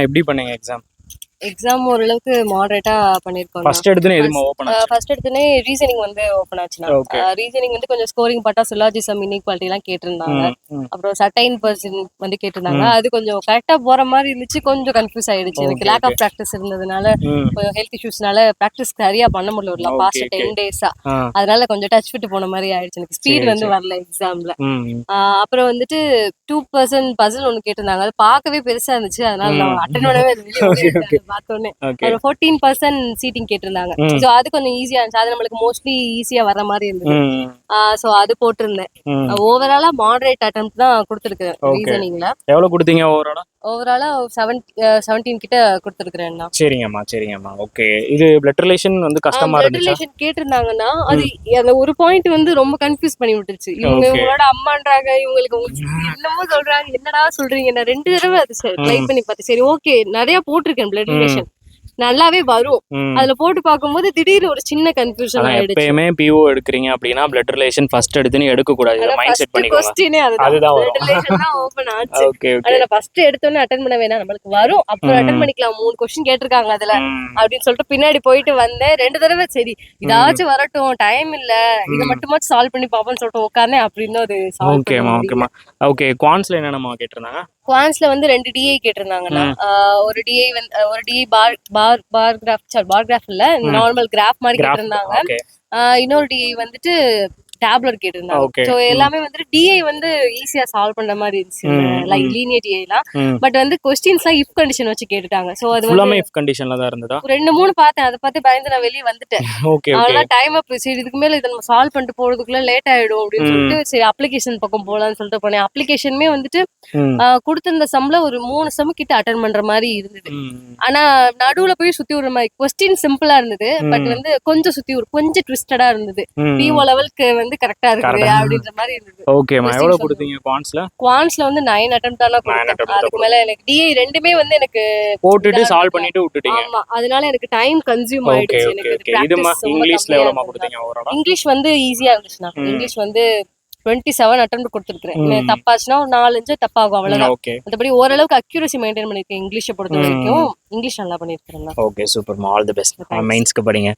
எப்படி பண்ணீங்க exam? Exam ஓரளவுக்கு மாடரேட்டா பண்ணிருக்கோம். ஃபர்ஸ்ட் எடுத்துனே எதுமா ஓபன் ஆச்சு? ஃபர்ஸ்ட் எடுத்துனே ரீசனிங் வந்து ஓபன் ஆச்சுனா. ரீசனிங் வந்து கொஞ்சம் ஸ்கோரிங் பார்த்தா சிலாஜிசம் இன்இக்வாலிட்டி எல்லாம் கேட்டிருந்தாங்க. அப்புறம் சர்டைன் பர்சன் வந்து கேட்டிருந்தாங்க. அது கொஞ்சம் கரெக்டா போற மாதிரி இருந்துச்சு. கொஞ்சம் கன்ஃபியூஸ் ஆயிடுச்சு. எனக்கு லேக் ஆஃப் பிராக்டிஸ் இருந்ததுனால கொஞ்சம் ஹெல்த் இஷ்யூஸ்னால பிராக்டிஸ் சரியா பண்ண முடியல ஒரு லாஸ்ட் 10 டேஸா. அதனால கொஞ்சம் டச் விட்டு போன மாதிரி ஆயிடுச்சு. எனக்கு ஸ்பீட் வந்து வரல எக்ஸாம்ல. அப்புறம் வந்துட்டு 2% பசில் ஒன்னு கேட்டிருந்தாங்க. அது பார்க்கவே பெருசா இருந்துச்சு. அதனால நான் அட்டெண்ட் பண்ணவே இல்லை. பார்த்தோன்னே ஒரு 14% சீட்டிங் கேட்டிருந்தாங்க. சோ அது கொஞ்சம் ஈஸியா இருந்துச்சு. அது நம்மளுக்கு மோஸ்ட்லி ஈஸியா வர்ற மாதிரி இருந்தது. சோ அது போட்டிருந்தேன். ஓவராலா மாடரேட் அட்டெம்ப்ட் தான் கொடுத்திருக்கேன் ரீசனிங்ல. எவ்வளவு கொடுத்தீங்க ஓவராலா? ஓவராலா 17 கிட்ட கொடுத்திருக்கேன். சரிங்கம்மா. ஓகே. இது பிளட் ரிலேஷன் வந்து கஷ்டமா இருந்துச்சு. பிளட் ரிலேஷன் கேட்டிருந்தாங்கன்னா அது அந்த ஒரு பாயிண்ட் வந்து ரொம்ப கன்ஃபியூஸ் பண்ணி விட்டுருச்சு. இவங்க உங்களோட அம்மான்றாங்க, இவங்களுக்கு என்னமோ சொல்றாங்க. என்னடா சொல்றீங்க? நான் 2 தடவை அது ட்ரை பண்ணி பார்த்தேன். சரி ஓகே, நிறைய போட்டிருக்கேன் பிளட் ரிலேஷன், நல்லாவே வரும். அதுல போட்டு பாக்கும்போது திடீர்னு ஒரு சின்ன கன்ஃபியூஷன் ஆயிடுச்சு. எப்பவுமே பிஓ எடுக்கறீங்க அப்படினா பிளட் ரிலேஷன் ஃபர்ஸ்ட் எடுத்து நீ எடுக்க கூடாது. இத மைண்ட் செட் பண்ணிக்கோங்க. क्वेश्चनே அதுதான். பிளட் ரிலேஷன் தான் ஓபன் ஆச்சு. அதனால ஃபர்ஸ்ட் எடுத்தோனே அட்டெண்ட் பண்ண வேணாம், நமக்கு வரும் அப்புறம் அட்டெண்ட் பண்ணிக்கலாம். 3 क्वेश्चन கேட்டிருக்காங்க அதுல அப்படினு சொல்லிட்டு பின்னாடி போயிட்டு வந்தேன். 2 தடவை சரி இதாச்சும் வரட்டும், டைம் இல்ல, இத மட்டும் சால்வ் பண்ணி பாப்போம்னு சொல்லிட்டு உட்கார்ந்தேன். அப்படின்னு அது சால்வ் பண்ணேன். ஓகே. குவான்ஸ்ல என்னென்னமா கேட்டிருந்தாங்க? குவான்ஸ்ல வந்து 2 டிஐ கேட்டிருந்தாங்கண்ணா. ஒரு டிஐ வந்து ஒரு டிஐ பார் கிராஃப் இல்ல, நார்மல் கிராஃப் மாதிரி கேட்டிருந்தாங்க. இன்னொரு டிஐ வந்துட்டு டேப்லெட் கேட்டிருந்தாங்க. சோ எல்லாமே வந்து டிஐ வந்து ஈஸியா சால்வ் பண்ற மாதிரி இருந்துச்சு, லைக் லீனியர் டிஐலாம். பட் வந்து क्वेश्चंसலாம் இஃப் கண்டிஷன் வச்சு கேட்டுட்டாங்க. சோ அது ஃபுல்லாமே இஃப் கண்டிஷன்ல தான் இருந்ததா? 2-3 பார்த்தேன். அத பார்த்து பயந்து நான் வெளிய வந்துட்டேன். அவ்வளவு டைம் அப். சரி இதுக்கு மேல இத நம்ம சால்வ் பண்ணிட்டு போறதுக்குள்ள லேட் ஆயிடும் அப்படின்னு சொல்லிட்டு சரி அப்ளிகேஷன் பக்கம் போலாம்னு சொல்லிட்டு போனேன். அப்ளிகேஷனுமே வந்துட்டு கொடுத்திருந்த சம்ல ஒரு 3 சம் கிட்ட அட்டெண்ட் பண்ற மாதிரி இருந்தது. ஆனா நடுவுல போய் சுத்தி விடுற மாதிரி क्वेश्चन சிம்பிளா இருந்தது. பட் வந்து கொஞ்சம் சுத்தி கொஞ்சம் ட்விஸ்டடா இருந்தது. பிஓ லெவலுக்கு வந்து கரெக்ட்டா இருக்கு அப்படின்ற மாதிரி இருந்தது. ஓகேமா. எவ்வளவு கொடுத்தீங்க குவான்ஸ்ல? குவான்ஸ்ல வந்து 9 அட்டெம்ப்ட் தான கொடுத்தேன். அதுக்கு மேல எனக்கு டிஐ ரெண்டுமே வந்து எனக்கு போட்டுட்டு சால்வ் பண்ணிட்டு விட்டுட்டீங்க. ஆமா, அதனால எனக்கு டைம் கன்சியூம் ஆயிடுச்சு. எனக்கு பிராக்டீஸ் இங்கிலீஷ்ல எவ்வளவு கொடுத்தீங்க ஓவராலா? இங்கிலீஷ் வந்து ஈஸியா இருந்துச்சுனா. இங்கிலீஷ் வந்து 27 அட்டெம்ப்ட் கொடுத்திருக்கேன். தப்பாச்சுனா ஒரு 4-5 தப்பாகும் அவ்வளவுதான். மத்தபடி ஓரளவுக்கு அக்யூரசி மெயின்டைன் பண்ணிருக்கேன். இங்கிலீஷை பொறுத்த வரைக்கும் இங்கிலீஷ் நல்லா பண்ணிருக்கேன். Okay, super. All the best. மெயின்ஸ்க்கு படிங்க.